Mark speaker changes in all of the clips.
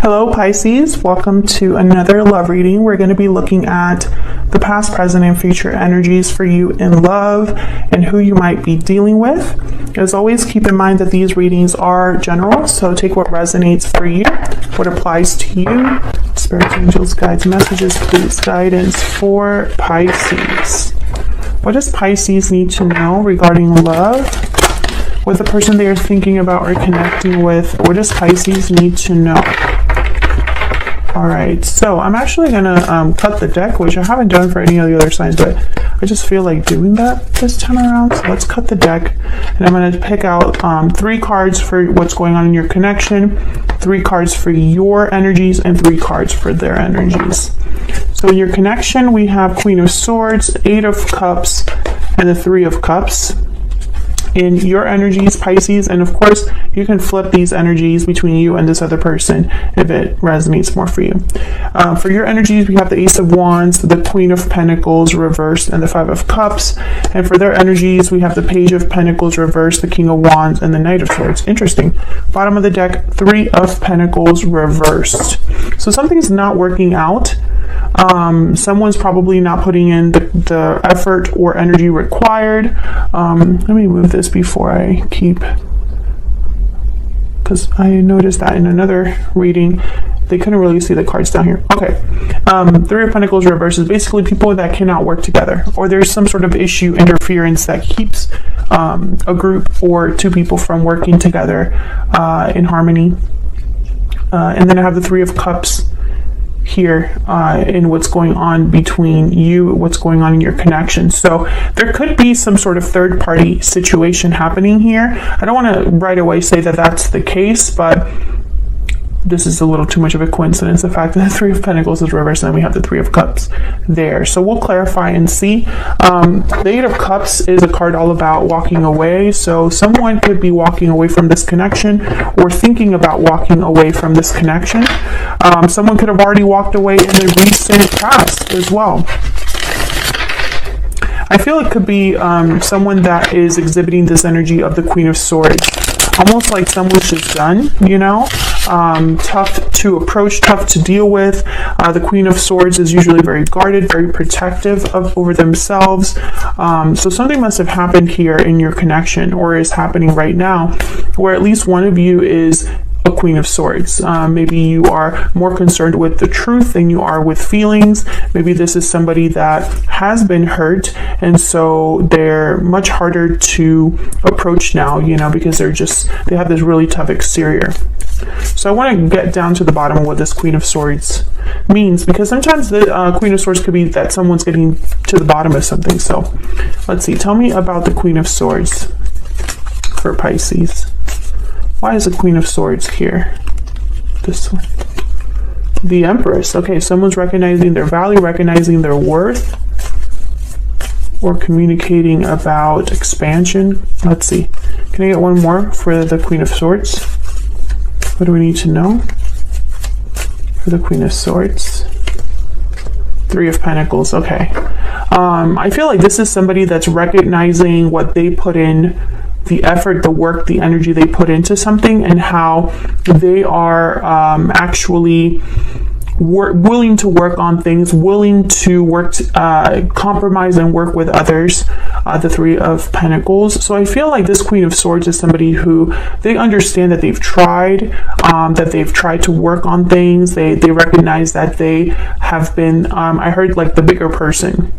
Speaker 1: Hello Pisces, welcome to another love reading. We're going to be looking at the past, present, and future energies for you in love and who you might be dealing with. As always, keep in mind that these readings are general, so take what resonates for you, what applies to you. Spirit, angels, guides, messages, please, guidance for Pisces. What does Pisces need to know regarding love? With the person they are thinking about or connecting with, what does Pisces need to know? Alright, so I'm actually going to cut the deck, which I haven't done for any of the other signs, but I just feel like doing that this time around. So let's cut the deck, and I'm going to pick out 3 cards for what's going on in your connection, 3 cards for your energies, and 3 cards for their energies. So in your connection, we have Queen of Swords, 8 of Cups, and the 3 of Cups. In your energies, Pisces, and of course you can flip these energies between you and this other person if it resonates more for you. For your energies, we have the Ace of Wands, the Queen of Pentacles reversed, and the 5 of Cups. And for their energies, we have the Page of Pentacles reversed, the King of Wands, and the Knight of Swords. Interesting. Bottom of the deck, 3 of Pentacles reversed. So something's not working out. Someone's probably not putting in the effort or energy required. Let me move this before I keep, because I noticed that in another reading they couldn't really see the cards down here. Okay, 3 of Pentacles reverse is basically people that cannot work together, or there's some sort of issue, interference that keeps a group or 2 people from working together in harmony. And then I have the 3 of Cups here in what's going on between you, what's going on in your connection. So there could be some sort of third-party situation happening here. I don't want to right away say that that's the case, but this is a little too much of a coincidence, the fact that the 3 of Pentacles is reversed and we have the 3 of Cups there. So we'll clarify and see. The 8 of Cups is a card all about walking away. So someone could be walking away from this connection or thinking about walking away from this connection. Someone could have already walked away in the recent past as well. I feel it could be someone that is exhibiting this energy of the Queen of Swords. Almost like someone's just done, you know, tough to approach, tough to deal with. The Queen of Swords is usually very guarded, very protective over themselves. So something must have happened here in your connection, or is happening right now, where at least one of you is a Queen of Swords. Maybe you are more concerned with the truth than you are with feelings. Maybe this is somebody that has been hurt, and so they're much harder to approach now, you know, because they have this really tough exterior. So I want to get down to the bottom of what this Queen of Swords means, because sometimes the Queen of Swords could be that someone's getting to the bottom of something. So let's see, tell me about the Queen of Swords for Pisces. Why is the Queen of Swords here? This one. The Empress. Okay, someone's recognizing their value, recognizing their worth, or communicating about expansion. Let's see. Can I get one more for the Queen of Swords? What do we need to know for the Queen of Swords? 3 of Pentacles. Okay. I feel like this is somebody that's recognizing what they put in, the effort, the work, the energy they put into something, and how they are actually willing to work on things, willing to work, compromise and work with others. The 3 of Pentacles. So I feel like this Queen of Swords is somebody who, they understand that they've tried, to work on things. They recognize that they have been, I heard like the bigger person.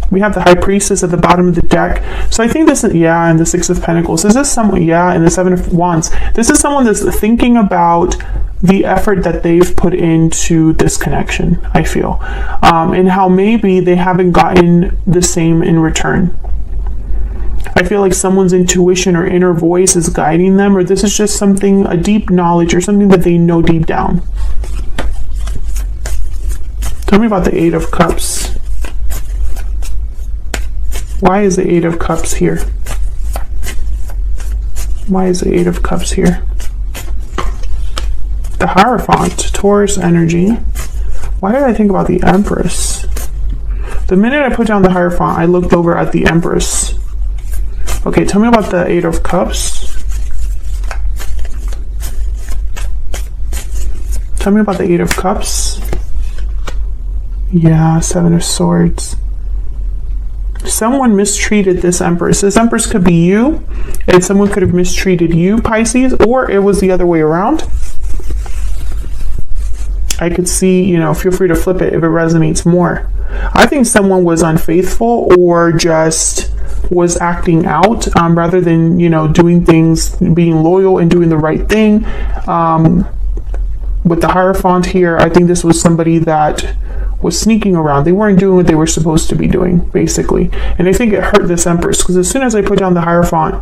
Speaker 1: We have the High Priestess at the bottom of the deck. So I think this is, yeah, and the 6 of Pentacles. Is this someone, yeah, and the 7 of Wands. This is someone that's thinking about the effort that they've put into this connection, I feel. And how maybe they haven't gotten the same in return. I feel like someone's intuition or inner voice is guiding them, or this is just something, a deep knowledge or something that they know deep down. Tell me about the 8 of Cups. Why is the 8 of Cups here? Why is the 8 of Cups here? The Hierophant, Taurus energy. Why did I think about the Empress? The minute I put down the Hierophant, I looked over at the Empress. Okay, tell me about the 8 of Cups. Tell me about the Eight of Cups. Yeah, Seven of Swords. Someone mistreated this Empress. This Empress could be you, and someone could have mistreated you, Pisces, or it was the other way around. I could see, you know, feel free to flip it if it resonates more. I think someone was unfaithful or just was acting out rather than, you know, doing things, being loyal and doing the right thing. With the Hierophant here, I think this was somebody that was sneaking around. They weren't doing what they were supposed to be doing, basically. And I think it hurt this Empress, because as soon as I put down the Hierophant,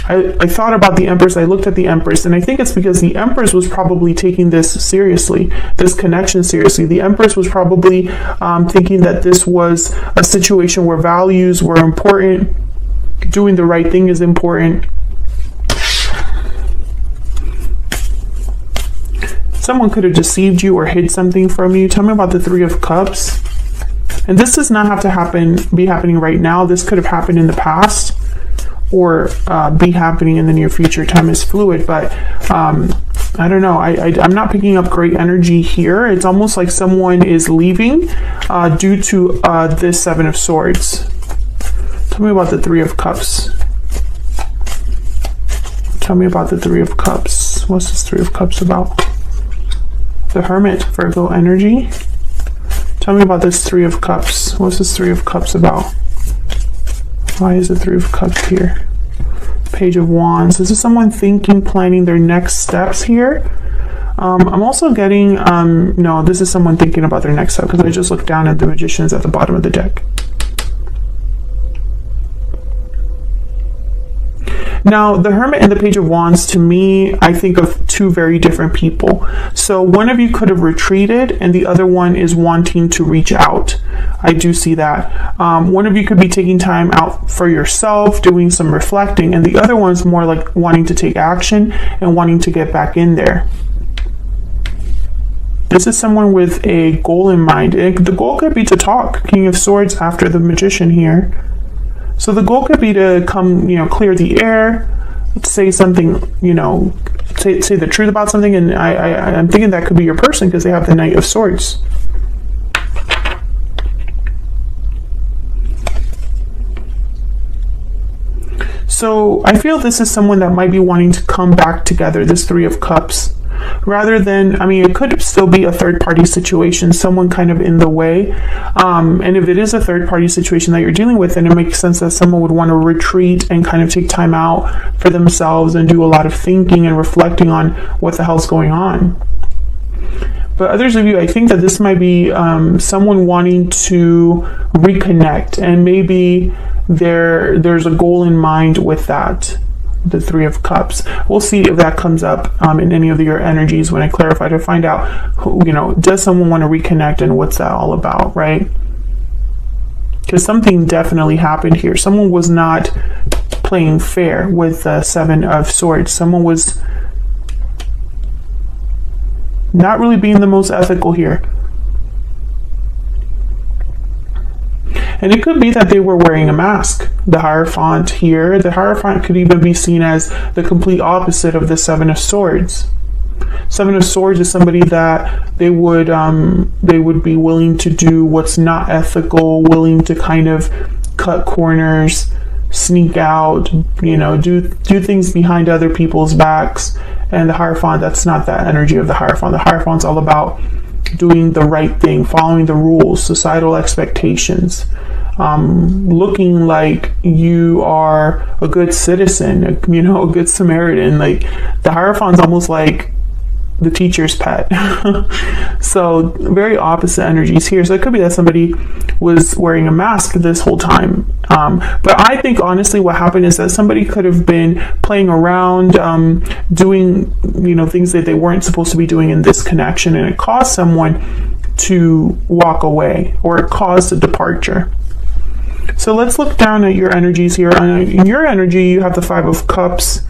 Speaker 1: I thought about the Empress, I looked at the Empress, and I think it's because the Empress was probably taking this seriously, this connection seriously. The Empress was probably thinking that this was a situation where values were important, doing the right thing is important. Someone could have deceived you or hid something from you. Tell me about the Three of Cups. And this does not have to be happening right now. This could have happened in the past or be happening in the near future. Time is fluid, but I don't know. I'm not picking up great energy here. It's almost like someone is leaving due to this Seven of Swords. Tell me about the Three of Cups. Tell me about the Three of Cups. What's this Three of Cups about? The Hermit, Virgo energy. Tell me about this Three of Cups. What's this Three of Cups about? Why is the Three of Cups here? Page of Wands. This is someone thinking, planning their next steps here. I'm also getting, no, this is someone thinking about their next step, because I just looked down at the Magicians at the bottom of the deck. Now, the Hermit and the Page of Wands, to me, I think of two very different people. So one of you could have retreated and the other one is wanting to reach out. I do see that. One of you could be taking time out for yourself, doing some reflecting, and the other one's more like wanting to take action and wanting to get back in there. This is someone with a goal in mind. The goal could be to talk. King of Swords after the Magician here. So the goal could be to come, clear the air, say something, say the truth about something. And I'm thinking that could be your person because they have the Knight of Swords. So I feel this is someone that might be wanting to come back together, this Three of Cups. Rather than, it could still be a third-party situation, someone kind of in the way. And if it is a third-party situation that you're dealing with, then it makes sense that someone would want to retreat and kind of take time out for themselves and do a lot of thinking and reflecting on what the hell's going on. But others of you, I think that this might be someone wanting to reconnect, and maybe there's a goal in mind with that. The Three of Cups. We'll see if that comes up in any of your energies when I clarify to find out who, does someone want to reconnect and what's that all about, right? Because something definitely happened here. Someone was not playing fair with the Seven of Swords. Someone was not really being the most ethical here. And it could be that they were wearing a mask. The Hierophant here, the Hierophant could even be seen as the complete opposite of the Seven of Swords. Seven of Swords is somebody that they would be willing to do what's not ethical, willing to kind of cut corners, sneak out, do things behind other people's backs. And the Hierophant, that's not that energy of the Hierophant. The Hierophant's all about doing the right thing, following the rules, societal expectations, looking like you are a good citizen, a good Samaritan. Like the Hierophant's almost like the teacher's pet. So very opposite energies here. So it could be that somebody was wearing a mask this whole time. But I think honestly what happened is that somebody could have been playing around, doing, things that they weren't supposed to be doing in this connection, and it caused someone to walk away, or it caused a departure. So let's look down at your energies here. In your energy, you have the Five of Cups,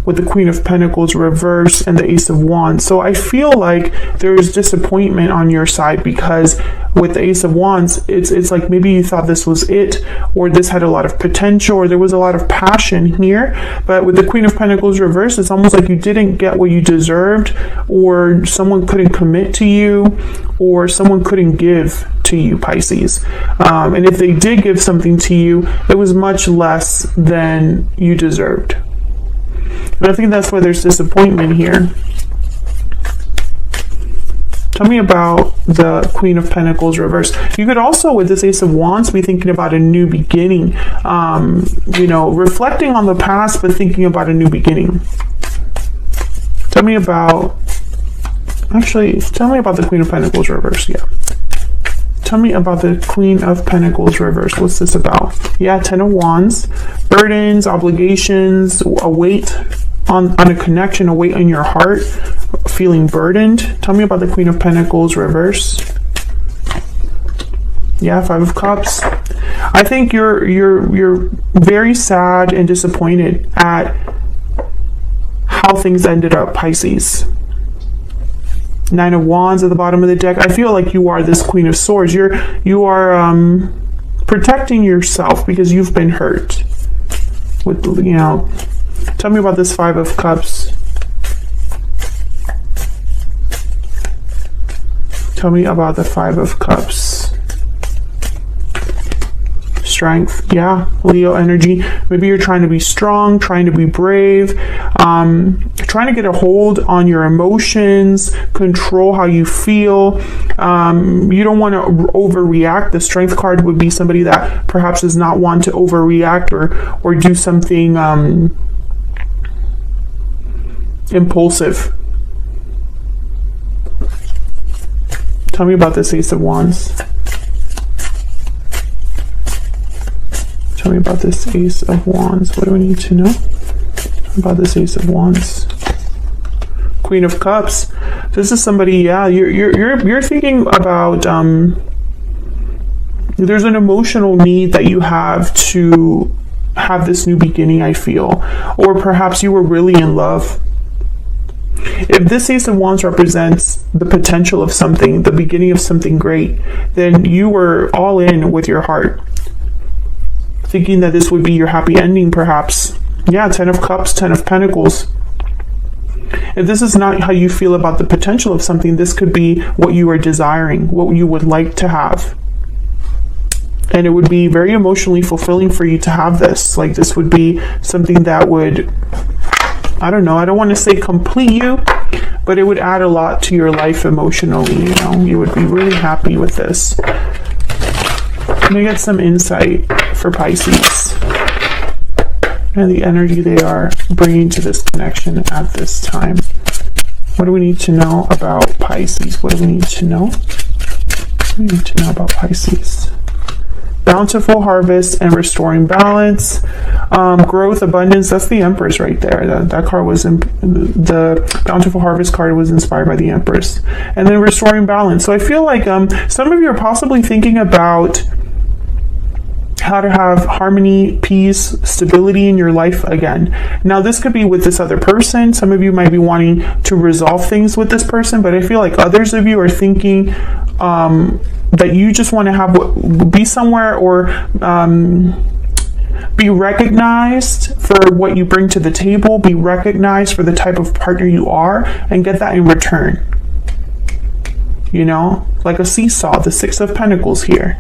Speaker 1: with the Queen of Pentacles reverse and the Ace of Wands. So I feel like there is disappointment on your side, because with the Ace of Wands, it's like maybe you thought this was it, or this had a lot of potential, or there was a lot of passion here. But with the Queen of Pentacles reverse, it's almost like you didn't get what you deserved, or someone couldn't commit to you, or someone couldn't give to you, Pisces. And if they did give something to you, it was much less than you deserved. And I think that's why there's disappointment here. Tell me about the Queen of Pentacles reverse. You could also, with this Ace of Wands, be thinking about a new beginning. You know, reflecting on the past, but thinking about a new beginning. Tell me about, actually, tell me about the Queen of Pentacles reverse. Yeah. Tell me about the Queen of Pentacles reverse. What's this about? Yeah, Ten of Wands. Burdens, obligations, a weight on a connection, a weight on your heart, feeling burdened. Tell me about the Queen of Pentacles reverse. Yeah, Five of Cups. I think you're very sad and disappointed at how things ended up, Pisces. Nine of Wands at the bottom of the deck. I feel like you are this Queen of Swords. You are protecting yourself because you've been hurt. With, you know, tell me about this Five of Cups. Tell me about the Five of Cups. Strength. Yeah, Leo energy. Maybe you're trying to be strong, trying to be brave, trying to get a hold on your emotions, control how you feel. You don't want to overreact. The Strength card would be somebody that perhaps does not want to overreact or do something impulsive. Tell me about this Ace of Wands. Tell me about this Ace of Wands. What do we need to know about this Ace of Wands? Queen of Cups. This is somebody, yeah, you're thinking about there's an emotional need that you have to have this new beginning, I feel. Or perhaps you were really in love. If this Ace of Wands represents the potential of something, the beginning of something great, then you were all in with your heart, thinking that this would be your happy ending, perhaps. Yeah, Ten of Cups, Ten of Pentacles. If this is not how you feel about the potential of something, this could be what you are desiring, what you would like to have. And it would be very emotionally fulfilling for you to have this. Like, this would be something that would, I don't know, I don't want to say complete you, but it would add a lot to your life emotionally, you know. You would be really happy with this. Let me get some insight for Pisces and the energy they are bringing to this connection at this time. What do we need to know about Pisces? What do we need to know? What do we need to know about Pisces? Bountiful harvest and restoring balance, growth, abundance. That's the Empress right there. That card was the Bountiful Harvest card was inspired by the Empress. And then restoring balance. So I feel like some of you are possibly thinking about how to have harmony, peace, stability in your life again. Now, this could be with this other person. Some of you might be wanting to resolve things with this person, but I feel like others of you are thinking that you just want to have be somewhere or be recognized for what you bring to the table, be recognized for the type of partner you are, and get that in return. You know, like a seesaw, the Six of Pentacles here.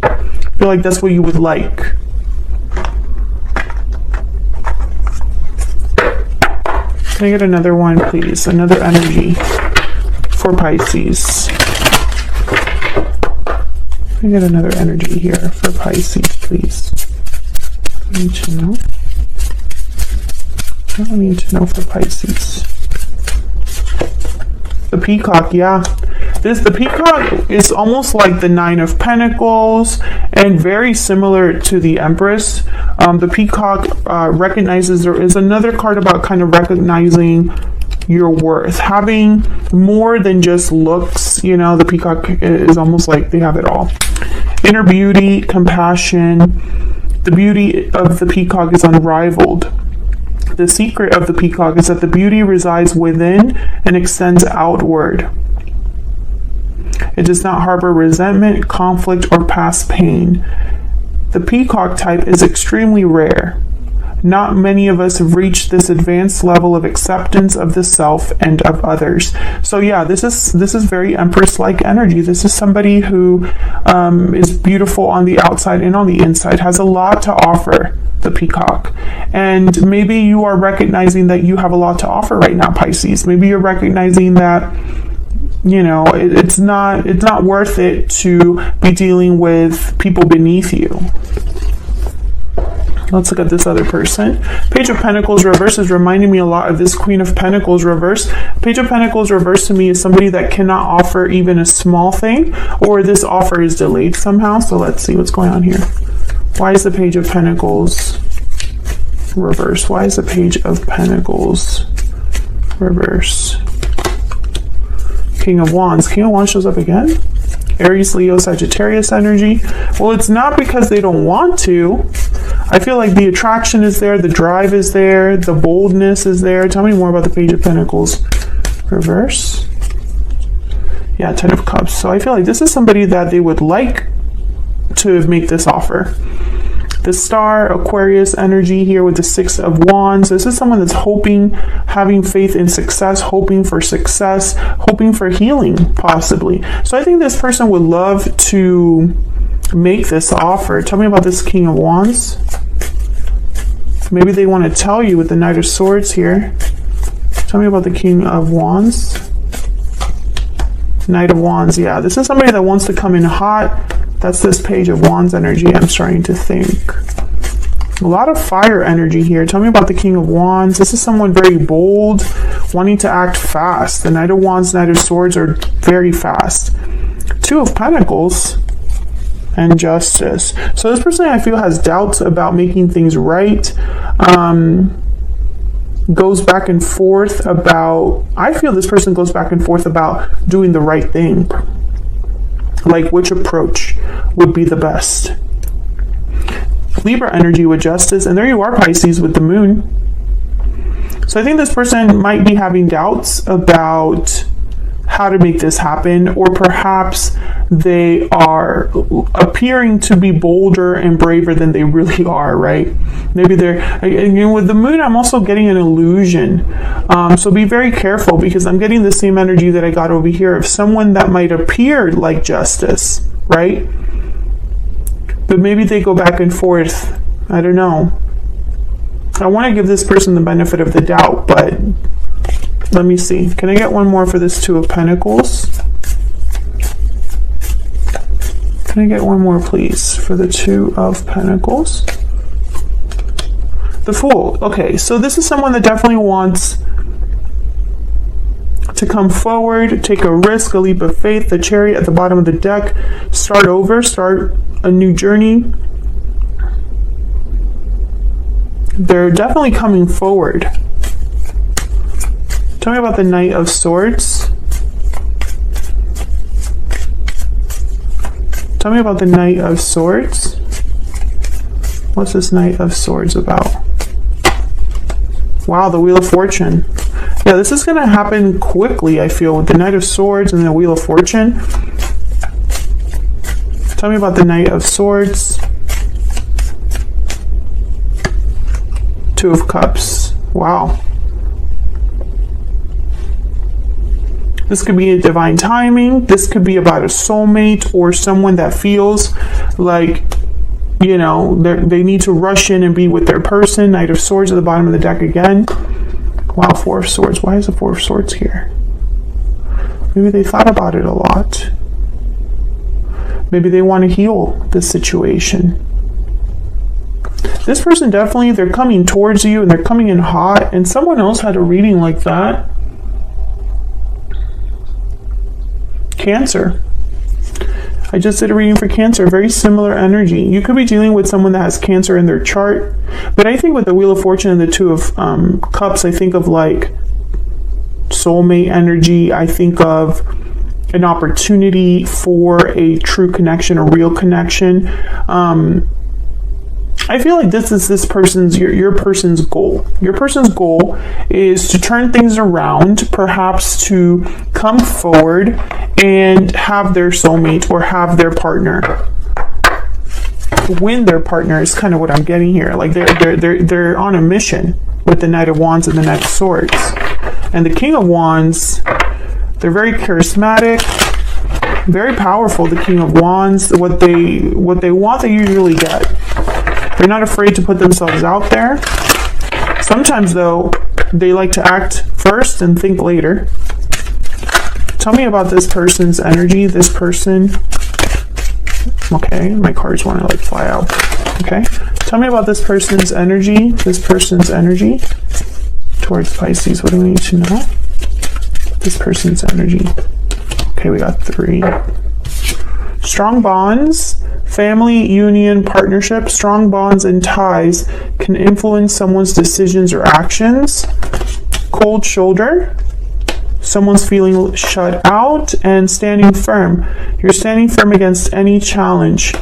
Speaker 1: I feel like that's what you would like. Can I get another one, please? Another energy for Pisces. Can I get another energy here for Pisces, please? I need to know. I need to know for Pisces. The Peacock, yeah. The Peacock is almost like the Nine of Pentacles and very similar to the Empress. The Peacock recognizes, there is another card about kind of recognizing your worth, having more than just looks. You know, the Peacock is almost like they have it all. Inner beauty, compassion, The beauty of the peacock is unrivaled. The secret of the peacock is that the beauty resides within and extends outward. It does not harbor resentment, conflict, or past pain. The peacock type is extremely rare. Not many of us have reached this advanced level of acceptance of the self and of others. So yeah, this is very Empress-like energy. This is somebody who is beautiful on the outside and on the inside, has a lot to offer, the peacock. And maybe you are recognizing that you have a lot to offer right now, Pisces. Maybe you're recognizing that, you know, it's not worth it to be dealing with people beneath you. Let's look at this other person. Page of Pentacles reverse is reminding me a lot of this Queen of Pentacles reverse. Page of Pentacles reverse to me is somebody that cannot offer even a small thing, or this offer is delayed somehow. So let's see what's going on here. Why is the Page of Pentacles reverse? Why is the Page of Pentacles reverse? King of Wands. King of Wands shows up again. Aries, Leo, Sagittarius energy. Well, it's not because they don't want to. I feel like the attraction is there, the drive is there, the boldness is there. Tell me more about the Page of Pentacles reverse. Yeah, Ten of Cups. So I feel like this is somebody that they would like to make this offer. The Star, Aquarius energy here with the Six of Wands. This is someone that's hoping, having faith in success, hoping for success, hoping for healing, possibly. So I think this person would love to make this offer. Tell me about this King of Wands. Maybe they want to tell you with the Knight of Swords here. Tell me about the King of Wands. Knight of Wands. Yeah, this is somebody that wants to come in hot. That's this Page of Wands energy, I'm starting to think. A lot of fire energy here. Tell me about the King of Wands. This is someone very bold, wanting to act fast. The Knight of Wands, Knight of Swords are very fast. Two of Pentacles and Justice. So this person, I feel, has doubts about making things right. Goes back and forth about, I feel this person goes back and forth about doing the right thing. Like which approach would be the best. Libra energy with Justice, and there you are, Pisces, with the Moon. So I think this person might be having doubts about how to make this happen, or perhaps they are appearing to be bolder and braver than they really are, right? Maybe they're, again, with the Moon, I'm also getting an illusion. So be very careful, because I'm getting the same energy that I got over here of someone that might appear like Justice, right? But maybe they go back and forth. I don't know. I want to give this person the benefit of the doubt, but let me see. Can I get one more for this Two of Pentacles? Can I get one more, please, for the Two of Pentacles? The Fool. Okay, so this is someone that definitely wants to come forward, take a risk, a leap of faith. The Chariot at the bottom of the deck. Start over, start a new journey. They're definitely coming forward. Tell me about the Knight of Swords. Tell me about the Knight of Swords. What's this Knight of Swords about? Wow, the Wheel of Fortune. Yeah, this is going to happen quickly, I feel, with the Knight of Swords and the Wheel of Fortune. Tell me about the Knight of Swords. Two of Cups. Wow. This could be a divine timing. This could be about a soulmate or someone that feels like, you know, they need to rush in and be with their person. Knight of Swords at the bottom of the deck again. Wow, Four of Swords. Why is the Four of Swords here? Maybe they thought about it a lot. Maybe they want to heal this situation. This person definitely, they're coming towards you and they're coming in hot, and someone else had a reading like that. Cancer. I just did a reading for Cancer. Very similar energy. You could be dealing with someone that has Cancer in their chart, but I think with the Wheel of Fortune and the Two of Cups, I think of like soulmate energy. I think of an opportunity for a true connection, a real connection. I feel like this is this person's, your person's goal. Your person's goal is to turn things around, perhaps to come forward and have their soulmate or have their partner. Win their partner is kind of what I'm getting here. Like they're on a mission with the Knight of Wands and the Knight of Swords. And the King of Wands, they're very charismatic, very powerful. The King of Wands, what they want, they usually get. They're not afraid to put themselves out there. Sometimes, though, they like to act first and think later. Tell me about this person's energy, this person. Okay, my cards want to like fly out. Okay, tell me about this person's energy, towards Pisces. What do we need to know? This person's energy. Okay, we got 3. Strong bonds, family, union, partnership. Strong bonds and ties can influence someone's decisions or actions. Cold shoulder. Someone's feeling shut out. And standing firm. You're standing firm against any challenge.